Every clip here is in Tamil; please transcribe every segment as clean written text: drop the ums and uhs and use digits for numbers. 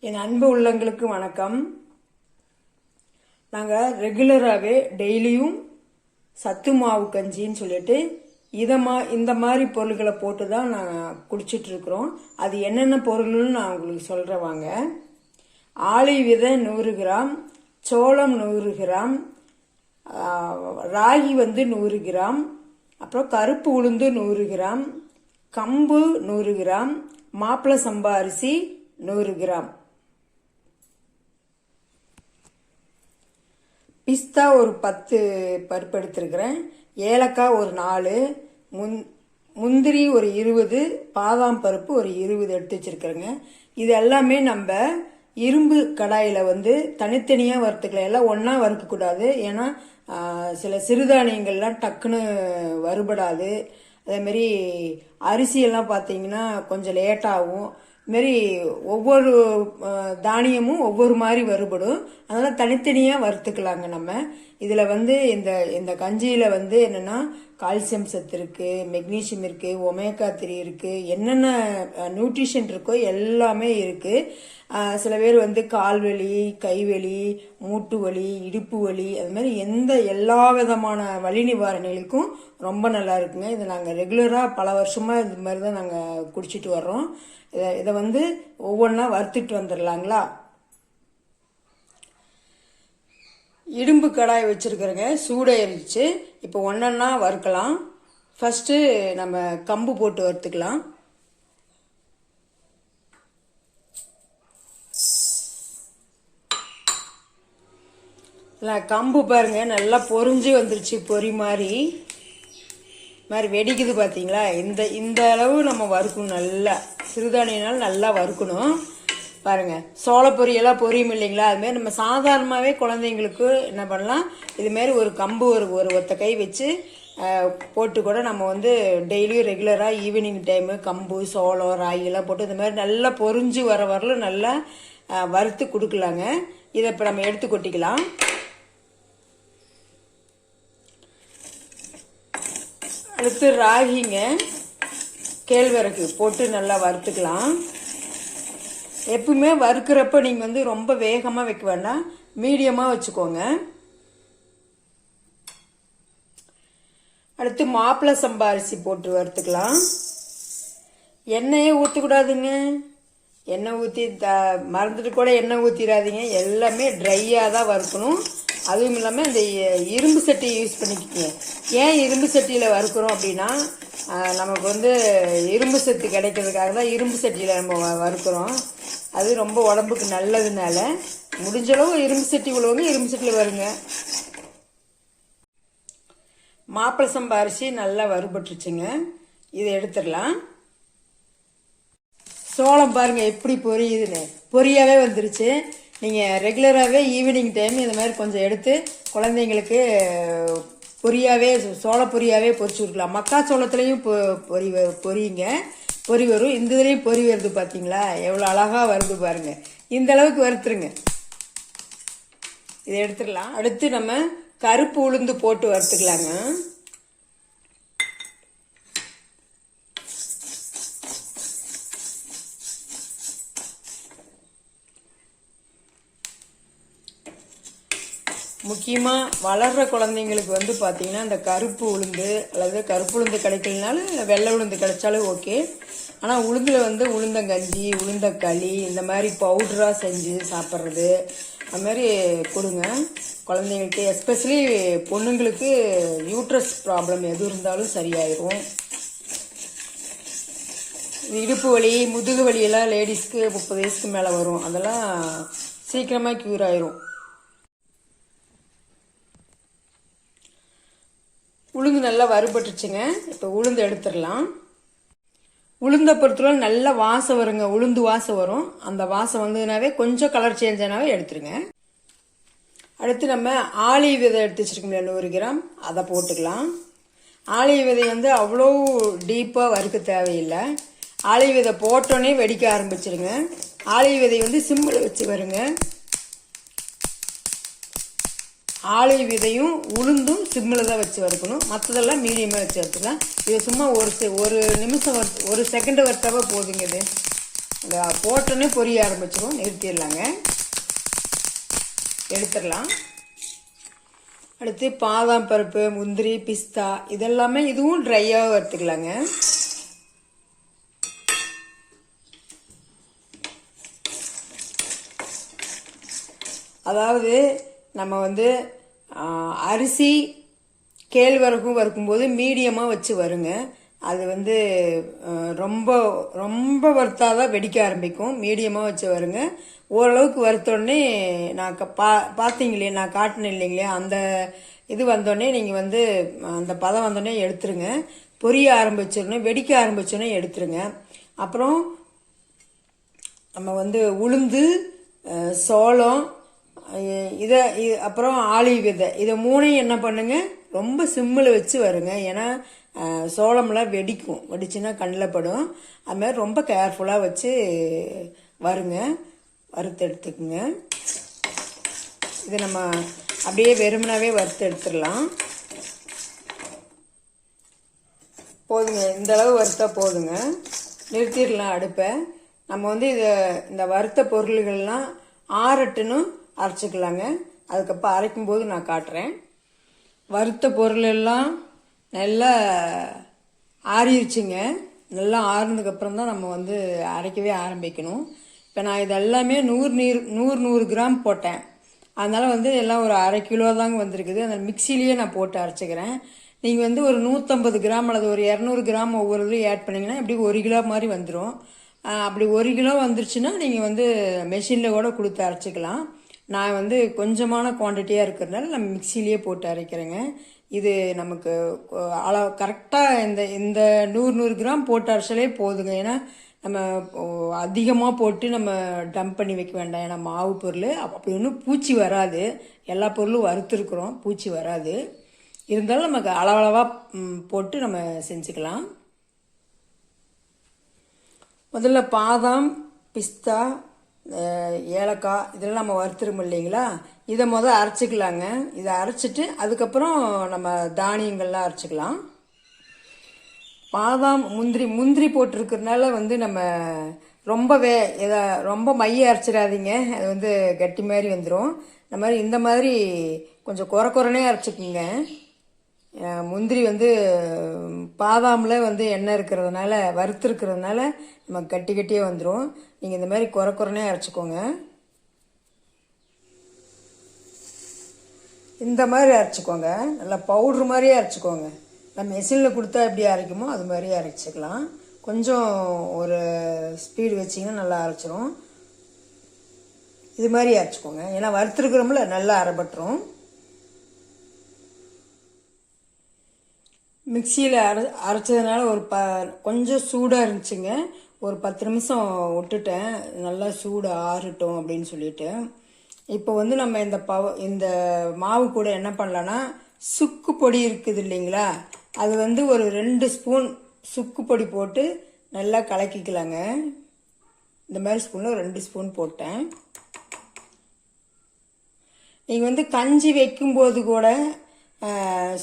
என் அன்பு உள்ளங்களுக்கு வணக்கம். நாங்கள் ரெகுலராகவே டெய்லியும் சத்து மாவு கஞ்சின்னு சொல்லிட்டு இந்த மாதிரி பொருள்களை போட்டு தான் நாங்கள் குடிச்சிட்ருக்குறோம். அது என்னென்ன பொருள்னு நான் உங்களுக்கு சொல்கிறேன் வாங்க. ஆளி விதை 100 கிராம், சோளம் 100 கிராம், ராகி 100 கிராம், அப்புறம் கருப்பு உளுந்து 100 கிராம், கம்பு 100 கிராம், மாப்பிளை சம்பா அரிசி 100 கிராம், பிஸ்தா ஒரு 10 பருப்பு எடுத்துருக்கிறேன், ஏலக்காய் ஒரு 4, முந்திரி ஒரு 20, பாதாம் பருப்பு ஒரு 20 எடுத்து வச்சிருக்கிறேங்க. இது எல்லாமே நம்ம இரும்பு கடாயில் தனித்தனியாக வறுத்துக்கலாம், எல்லாம் ஒன்றா வறுக்கக்கூடாது. ஏன்னா சில சிறுதானியங்கள்லாம் டக்குன்னு வறுபடாது. அதேமாரி அரிசியெல்லாம் பார்த்தீங்கன்னா கொஞ்சம் லேட்டாகும். இதுமாரி ஒவ்வொரு தானியமும் ஒவ்வொரு மாதிரி வறுபடும். அதனால் தனித்தனியாக வறுத்துக்கலாங்க. நம்ம இதில் இந்த கஞ்சியில் என்னென்னா கால்சியம் சத்து இருக்குது, மெக்னீஷியம் இருக்குது, ஒமேகா 3 இருக்குது, என்னென்ன நியூட்ரிஷன் இருக்கோ எல்லாமே இருக்குது. சில பேர் கால்வலி, கைவலி, மூட்டு வலி, இடுப்பு வலி, அது மாதிரி எல்லா விதமான வலி நிவாரணிகளுக்கும் ரொம்ப நல்லா இருக்குங்க. இதை நாங்கள் ரெகுலராக பல வருஷமாக இந்த மாதிரி தான் நாங்கள் குடிச்சிட்டு வர்றோம். இதை ஒவ்வொன்றா வறுத்துட்டு வந்துடலாங்களா. இரும்பு கடாய் வச்சுருக்கிறேங்க, சூடாயிருச்சு. இப்போ ஒன்றா வறுக்கலாம். ஃபஸ்ட்டு நம்ம கம்பு போட்டு வறுத்துக்கலாம். கம்பு பாருங்க நல்லா பொரிஞ்சு வந்துருச்சு, பொறி மாதிரி வெடிக்குது பார்த்தீங்களா. இந்த அளவு நம்ம வறுக்கணும். நல்லா சிறுதானியனால் நல்லா வறுக்கணும். பாருங்க, சோள பொரியெல்லாம் பொரியும் இல்லைங்களா, அதுமாரி நம்ம சாதாரணமாகவே குழந்தைங்களுக்கு என்ன பண்ணலாம், இதுமாரி ஒரு கம்பு ஒரு ஒத்த கை வச்சு போட்டு கூட நம்ம டெய்லியும் ரெகுலராக ஈவினிங் டைமு கம்பு, சோளம், ராகிலாம் போட்டு இந்த மாதிரி நல்லா பொரிஞ்சு வரலும் நல்லா வறுத்து கொடுக்கலாங்க. இதை இப்போ நம்ம எடுத்து கொட்டிக்கலாம். அடுத்து ராகிங்க, கேழ்வரகு போட்டு நல்லா வறுத்துக்கலாம். எப்பவுமே வறுக்கிறப்ப நீங்கள் ரொம்ப வேகமாக வைக்க வேண்டாம், மீடியமாக வச்சுக்கோங்க. அடுத்து மாப்பிளை சம்பா அரிசி போட்டு வறுத்துக்கலாம். எண்ணெயே ஊற்றக்கூடாதுங்க. எண்ணெய் ஊற்றி மறந்துட்டு கூட எண்ணெய் ஊற்றிடாதீங்க. எல்லாமே ட்ரையாக தான் வறுக்கணும். அதுவும் இல்லாமல் இந்த இரும்பு சட்டியை யூஸ் பண்ணிக்கிங்க. ஏன் இரும்பு சட்டியில் வறுக்கிறோம் அப்படின்னா, நமக்கு இரும்பு சத்து கிடைக்கிறதுக்காக தான் இரும்பு சட்டியில் நம்ம வறுக்கிறோம். அது ரொம்ப உடம்புக்கு நல்லதுனால முடிஞ்சளவு இரும்பு சட்டி உள்ளவங்க இரும்பு சட்டியில் வருங்க. மாப்பிளை சம்பா அரிசி நல்லா வறுபட்டுருச்சுங்க, இதை எடுத்துடலாம். சோளம் பாருங்க எப்படி பொரியுதுன்னு, பொரியாவே வந்துருச்சு. நீங்கள் ரெகுலராகவே ஈவினிங் டைம் இந்த மாதிரி கொஞ்சம் எடுத்து குழந்தைங்களுக்கு பொரியாவே, சோள பொரியாவே பொரிச்சு கொடுக்கலாம். மக்காச்சோளத்துலேயும் பொரியுங்க, பொரி வரும். இந்த இதுலேயும் பொரி வருது பார்த்தீங்களா, எவ்வளோ அழகாக வருது பாருங்க. இந்த அளவுக்கு வறுத்துருங்க. இதை எடுத்துடலாம். அடுத்து நம்ம கருப்பு உளுந்து போட்டு வறுத்துக்கலாங்க. முக்கியமாக வளர்கிற குழந்தைங்களுக்கு பார்த்தீங்கன்னா இந்த கருப்பு உளுந்து அல்லது கருப்பு உளுந்து கிடைக்கலனாலும் வெள்ளை உளுந்து கிடைச்சாலும் ஓகே. ஆனால் உளுந்தில் உளுந்தங்கஞ்சி, உளுந்தக்களி இந்த மாதிரி பவுடராக செஞ்சு சாப்பிட்றது அது மாதிரி கொடுங்க குழந்தைங்களுக்கு. எஸ்பெஷலி பொண்ணுங்களுக்கு யூட்ரஸ் ப்ராப்ளம் எது இருந்தாலும் சரியாயிரும். இடுப்பு வலி, முதுகு வலியெல்லாம் லேடிஸ்க்கு 30 வயசுக்கு மேலே வரும், அதெல்லாம் சீக்கிரமாக க்யூர் ஆயிரும். உளுந்து நல்லா வறுபட்டுச்சுங்க. இப்போ உளுந்து எடுத்துடலாம். உளுந்தை பொறுத்தவரை நல்ல வாசம் வருங்க, உளுந்து வாசம் வரும். அந்த வாசம் வந்ததுனாவே கொஞ்சம் கலர் சேஞ்ச் ஆனாவே எடுத்துருங்க. அடுத்து நம்ம ஆளி விதை எடுத்து வச்சிருக்கோம்ல 100 கிராம், அதை போட்டுக்கலாம். ஆளி விதை அவ்வளோ டீப்பாக வறுக்க தேவையில்லை. ஆளி விதை போட்டோன்னே வெடிக்க ஆரம்பிச்சிருங்க. ஆளி விதை சிம்மில் வச்சு வருங்க. ஆளி விதையும் உளுந்தும் சிம்மில் தான் வச்சு வறுக்கணும், மற்றதெல்லாம் மீடியமாக வச்சு வறுத்துக்கலாம். இது சும்மா ஒரு நிமிஷம் ஒரு செகண்ட் வறுத்தாவே போதுங்க. இது போட்டோன்னே பொரிய ஆரம்பிச்சிடும், நிறுத்திடலாங்க. எடுத்துடலாம். அடுத்து பாதாம் பருப்பு, முந்திரி, பிஸ்தா இதெல்லாமே இதுவும் ட்ரையாக வறுத்துக்கலாங்க. அதாவது நம்ம வந்து அரிசி கேழ்வரகும் வறுக்கும்போது மீடியமாக வச்சு வருங்க. அது வந்து ரொம்ப ரொம்ப வறுத்தாதான் வெடிக்க ஆரம்பிக்கும். மீடியமாக வச்சு வருங்க. ஓரளவுக்கு வறுத்தோடனே நான் பார்த்தீங்க இல்லையா, நான் காட்டினேன் இல்லைங்களா, அந்த இது வந்தோடனே நீங்கள் வந்து அந்த பதம் வந்தோடனே எடுத்துருங்க. பொரிய ஆரம்பிச்சிடனே, வெடிக்க ஆரம்பிச்சோடனே எடுத்துருங்க. அப்புறம் நம்ம வந்து உளுந்து, சோளம், அப்புறம் ஆலிவ் விதை, இதை மூணையும் என்ன பண்ணுங்க, ரொம்ப சிம்மில் வச்சு வருங்க. ஏன்னா சோளம்லாம் வெடிக்கும், வெடிச்சுன்னா கண்ணில் படும். அது மாதிரி ரொம்ப கேர்ஃபுல்லாக வச்சு வருங்க, வறுத்து எடுத்துக்குங்க. இது நம்ம அப்படியே வெறுமனாவே வறுத்து எடுத்துடலாம். போதுங்க, இந்த அளவு வறுத்தா போதுங்க, நிறுத்திடலாம் அடுப்பை. நம்ம வந்து இந்த வறுத்த பொருள்கள்லாம் ஆறட்டுன்னு அரைச்சிக்கலாங்க. அதுக்கப்புறம் அரைக்கும்போது நான் காட்டுறேன். வறுத்த பொருள் எல்லாம் நல்லா ஆறிடுச்சுங்க. நல்லா ஆறுனதுக்கப்புறம் தான் நம்ம வந்து அரைக்கவே ஆரம்பிக்கணும். இப்போ நான் இதெல்லாமே 100 கிராம் போட்டேன். அதனால் வந்து எல்லாம் ஒரு அரை கிலோ தாங்க வந்திருக்குது. அந்த மிக்சிலேயே நான் போட்டு அரைச்சிக்கிறேன். நீங்கள் வந்து ஒரு 150 கிராம் அல்லது ஒரு 200 கிராம் ஒவ்வொரு இதுவும் ஆட் பண்ணிங்கன்னா இப்படி 1 கிலோ மாதிரி வந்துடும். அப்படி 1 கிலோ வந்துருச்சுன்னா நீங்கள் வந்து மெஷினில் கூட கொடுத்து அரைச்சிக்கலாம். நான் வந்து கொஞ்சமான குவான்டிட்டியாக இருக்கிறதுனால நம்ம மிக்சிலேயே போட்டு அரைக்கிறேங்க. இது நமக்கு கரெக்டாக இந்த 100 கிராம் போட்டு அரைச்சாலே போதுங்க. ஏன்னா நம்ம அதிகமாக போட்டு நம்ம டம்ப் பண்ணி வைக்க வேண்டாம். ஏன்னா மாவு பொருள் அப்படி ஒன்றும் பூச்சி வராது. எல்லா பொருளும் வறுத்துருக்குறோம், பூச்சி வராது. இருந்தாலும் நமக்கு அளவளவாக போட்டு நம்ம செஞ்சுக்கலாம். முதல்ல பாதாம், பிஸ்தா, ஏலக்காய் இதெல்லாம் நம்ம வறுத்துருமோ இல்லைங்களா, இதை அரைச்சிக்கலாங்க. இதை அரைச்சிட்டு அதுக்கப்புறம் நம்ம தானியங்கள்லாம் அரைச்சிக்கலாம். பாதாம், முந்திரி போட்டிருக்கிறதுனால வந்து நம்ம ரொம்ப மைய அரைச்சிடாதீங்க. அது வந்து கட்டி மாதிரி வந்துடும். இந்த மாதிரி கொஞ்சம் குறைனே அரைச்சிக்குங்க. முந்திரி வந்து பாதாமில் வந்து எண்ணெய் இருக்கிறதுனால, வறுத்துருக்கிறதுனால நம்ம கட்டியே வந்துடும். நீங்கள் இந்த மாதிரி குறைனே அரைச்சிக்கோங்க. இந்த மாதிரி அரைச்சிக்கோங்க, நல்லா பவுட்ரு மாதிரியே அரைச்சிக்கோங்க. நம்ம மெஷினில் கொடுத்தா எப்படி அரைக்குமோ அது மாதிரியே அரைச்சிக்கலாம். கொஞ்சம் ஒரு ஸ்பீடு வச்சிங்கன்னா நல்லா அரைச்சிரும். இது மாதிரி அரைச்சிக்கோங்க, ஏன்னா வறுத்துருக்குறோம்ல, நல்லா அரைப்பட்டுரும். மிக்சியில் அரைச்சதுனால கொஞ்சம் சூடாக இருந்துச்சுங்க. ஒரு 10 நிமிஷம் விட்டுட்டேன், நல்லா சூடு ஆறட்டும் அப்படின்னு சொல்லிட்டு. இப்போ வந்து நம்ம இந்த மாவு கூட என்ன பண்ணலான்னா, சுக்கு பொடி இருக்குது இல்லைங்களா, அது வந்து ஒரு 2 ஸ்பூன் சுக்கு பொடி போட்டு நல்லா கலக்கிக்கலாங்க. இந்த மாதிரி ஸ்பூனில் 2 ஸ்பூன் போட்டேன். நீங்கள் வந்து கஞ்சி வைக்கும்போது கூட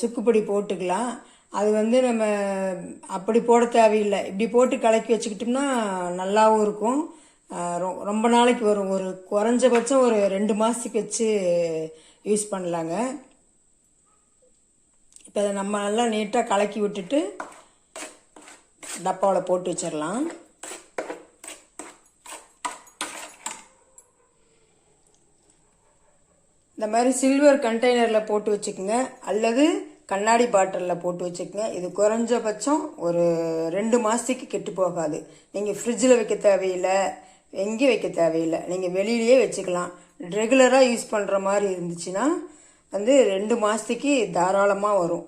சுக்கு பொடி போட்டுக்கலாம். அது வந்து நம்ம அப்படி போட தேவையில்லை, இப்படி போட்டு கலக்கி வச்சுக்கிட்டோம்னா நல்லாவும் இருக்கும். ரொம்ப நாளைக்கு வரும். ஒரு குறைஞ்சபட்சம் ஒரு 2 மாதத்துக்கு வச்சு யூஸ் பண்ணலாங்க. இப்போ அதை நம்ம நல்லா நீட்டாக கலக்கி விட்டுட்டு டப்பாவில் போட்டு வச்சிடலாம். இந்த மாதிரி சில்வர் கண்டெய்னரில் போட்டு வச்சுக்கோங்க, அல்லது கண்ணாடி பாட்டிலில் போட்டு வச்சுக்கோங்க. இது குறைஞ்சபட்சம் ஒரு 2 மாதத்துக்கு கெட்டு போகாது. நீங்கள் ஃப்ரிட்ஜில் வைக்க தேவையில்லை, எங்கேயும் வைக்க தேவையில்லை, நீங்கள் வெளியிலேயே வச்சுக்கலாம். ரெகுலராக யூஸ் பண்ணுற மாதிரி இருந்துச்சுன்னா வந்து 2 மாதத்துக்கு தாராளமாக வரும்.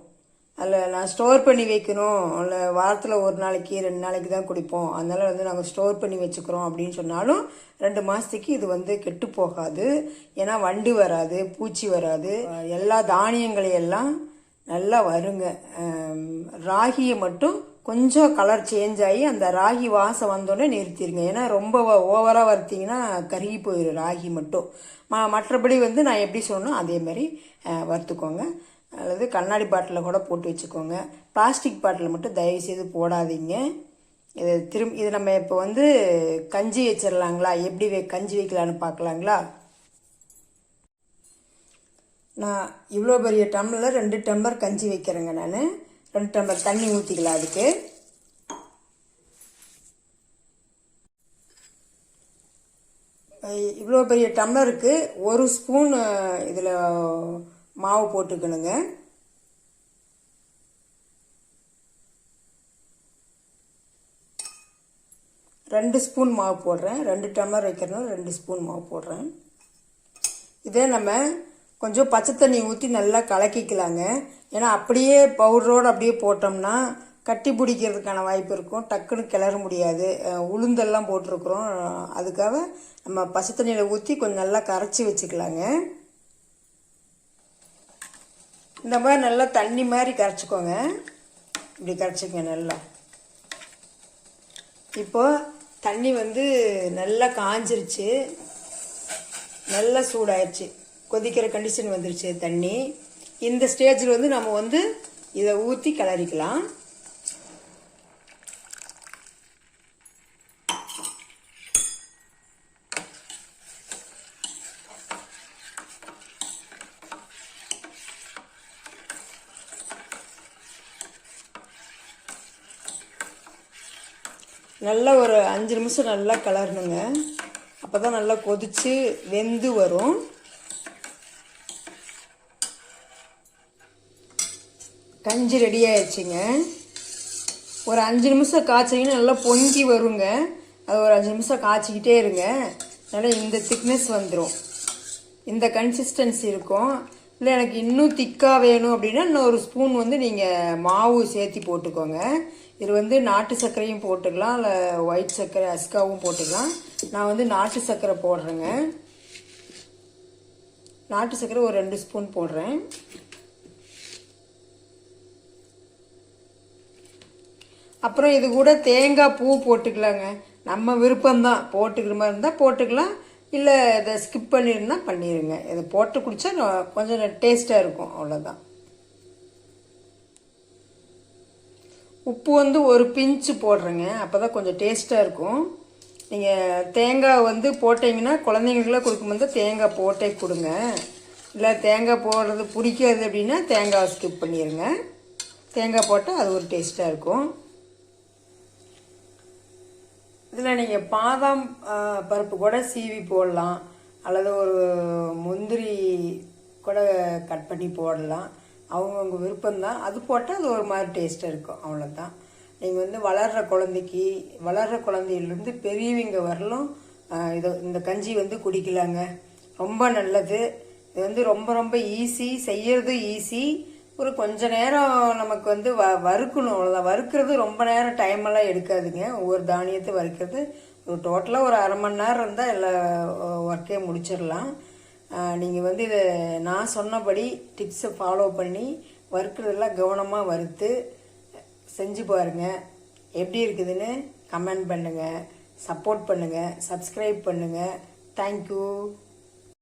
அதில் நான் ஸ்டோர் பண்ணி வைக்கணும், இல்லை வாரத்தில் 1 நாளைக்கு 2 நாளைக்கு தான் குடிப்போம், அதனால் வந்து நாங்கள் ஸ்டோர் பண்ணி வச்சுக்கிறோம் அப்படின்னு சொன்னாலும் 2 மாதத்துக்கு இது வந்து கெட்டு போகாது. ஏன்னா வண்டு வராது, பூச்சி வராது. எல்லா தானியங்களையெல்லாம் நல்லா வருங்க. ராகியை மட்டும் கொஞ்சம் கலர் சேஞ்ச் ஆகி அந்த ராகி வாசம் வந்தோடனே நிறுத்திடுங்க. ஏன்னா ரொம்ப ஓவராக வறுத்தீங்கன்னா கருகி போயிடும் ராகி மட்டும். மற்றபடி வந்து நான் எப்படி சொன்னோம் அதே மாதிரி வறுத்துக்கோங்க. அல்லது கண்ணாடி பாட்டிலில் கூட போட்டு வச்சுக்கோங்க. பிளாஸ்டிக் பாட்டில் மட்டும் தயவுசெய்து போடாதீங்க. இது நம்ம இப்போ வந்து கஞ்சி வச்சிடலாங்களா? எப்படி கஞ்சி வைக்கலான்னு பார்க்கலாங்களா? நான் இவ்வளோ பெரிய டம்ளரில் 2 டம்ளர் கஞ்சி வைக்கிறேங்க. நான் 2 டம்ளர் தண்ணி ஊற்றிக்கலாம். அதுக்கு இவ்வளோ பெரிய டம்ளருக்கு 1 ஸ்பூன் இதில் மாவு போட்டுக்கணுங்க. ரெண்டு ஸ்பூன் மாவு போடுறேன். 2 டம்ளர் வைக்கிறதுனால 2 ஸ்பூன் மாவு போடுறேன். இதே நம்ம கொஞ்சம் பச்சை தண்ணி ஊற்றி நல்லா கலக்கிக்கலாங்க. ஏன்னா அப்படியே பவுடரோடு அப்படியே போட்டோம்னா கட்டி பிடிக்கிறதுக்கான வாய்ப்பு இருக்கும். டக்குன்னு கிளற முடியாது. உளுந்தெல்லாம் போட்டிருக்கிறோம். அதுக்காக நம்ம பச்சை தண்ணியில் ஊற்றி கொஞ்சம் நல்லா கரைச்சி வச்சுக்கலாங்க. இந்த மாதிரி நல்லா தண்ணி மாதிரி கரைச்சிக்கோங்க. இப்படி கரைச்சிக்கங்க நல்லா. இப்போ தண்ணி வந்து நல்லா காஞ்சிருச்சு, நல்லா சூடாயிடுச்சு, கொதிக்கிற கண்டிஷன் வந்துருச்சு தண்ணி. இந்த ஸ்டேஜில் வந்து நம்ம வந்து இதை ஊற்றி கிளறிக்கலாம். நல்லா ஒரு 5 நிமிஷம் நல்லா கிளறணுங்க. அப்போ தான் நல்லா கொதிச்சு வெந்து வரும். கஞ்சி ரெடி ஆயிடுச்சுங்க. ஒரு 5 நிமிஷம் காய்ச்சிங்கன்னா நல்லா பொங்கி வருங்க. அது ஒரு 5 நிமிஷம் காய்ச்சிக்கிட்டே இருங்க. நல்லா இந்த திக்னஸ் வந்துடும், இந்த கன்சிஸ்டன்சி இருக்கும். இல்லை எனக்கு இன்னும் திக்காக வேணும் அப்படின்னா இன்னும் 1 ஸ்பூன் வந்து நீங்கள் மாவு சேர்த்தி போட்டுக்கோங்க. இது வந்து நாட்டு சர்க்கரையும் போட்டுக்கலாம், இல்லை ஒயிட் சர்க்கரை அஸ்காவும் போட்டுக்கலாம். நான் வந்து நாட்டு சர்க்கரை போடுறேங்க. நாட்டு சர்க்கரை ஒரு 2 ஸ்பூன் போடுறேன். அப்புறம் இது கூட தேங்காய் பூ போட்டுக்கலாங்க. நம்ம விருப்பம்தான், போட்டுக்கிற மாதிரி இருந்தால் போட்டுக்கலாம், இல்லை இதை ஸ்கிப் பண்ணிருந்தா பண்ணிடுங்க. இதை போட்டு குடித்தா கொஞ்சம் டேஸ்ட்டாக இருக்கும், அவ்வளோதான். உப்பு வந்து ஒரு பிஞ்சு போடுறேங்க, அப்போ தான் கொஞ்சம் டேஸ்ட்டாக இருக்கும். நீங்கள் தேங்காய் வந்து போட்டிங்கன்னா குழந்தைங்களுக்குலாம் கொடுக்கும்போது தேங்காய் போட்டே கொடுங்க. இல்லை தேங்காய் போடுறது பிடிக்காது அப்படின்னா தேங்காய் ஸ்கிப் பண்ணிடுங்க. தேங்காய் போட்டால் அது ஒரு டேஸ்ட்டாக இருக்கும். இதில் நீங்கள் பாதாம் பருப்பு கூட சீவி போடலாம், அல்லது ஒரு முந்திரி கூட கட் பண்ணி போடலாம். அவங்கவுங்க விருப்பம்தான். அது போட்டால் அது ஒரு மாதிரி டேஸ்ட்டாக இருக்கும், அவ்வளோதான். நீங்கள் வந்து வளர்கிற குழந்தையிலேருந்து பெரியவங்க வரலும் இந்த கஞ்சி வந்து குடிக்கலாங்க. ரொம்ப நல்லது. இது வந்து ரொம்ப ரொம்ப ஈஸி, செய்யறது ஈஸி. ஒரு கொஞ்ச நேரம் நமக்கு வந்து வறுக்கணும், அவ்வளோதான். வறுக்கிறது ரொம்ப நேரம் டைமெல்லாம் எடுக்காதுங்க. ஒவ்வொரு தானியத்தை வறுக்கிறது ஒரு டோட்டலாக ஒரு அரை மணி நேரம் இருந்தால் எல்லா ஒர்க்கே முடிச்சிடலாம். நீங்கள் வந்து இதை நான் சொன்னபடி டிப்ஸை ஃபாலோ பண்ணி வறுக்கிறதெல்லாம் கவனமாக வறுத்து செஞ்சு பாருங்கள். எப்படி இருக்குதுன்னு கமெண்ட் பண்ணுங்கள், சப்போர்ட் பண்ணுங்கள், சப்ஸ்கிரைப் பண்ணுங்கள். தேங்க்யூ.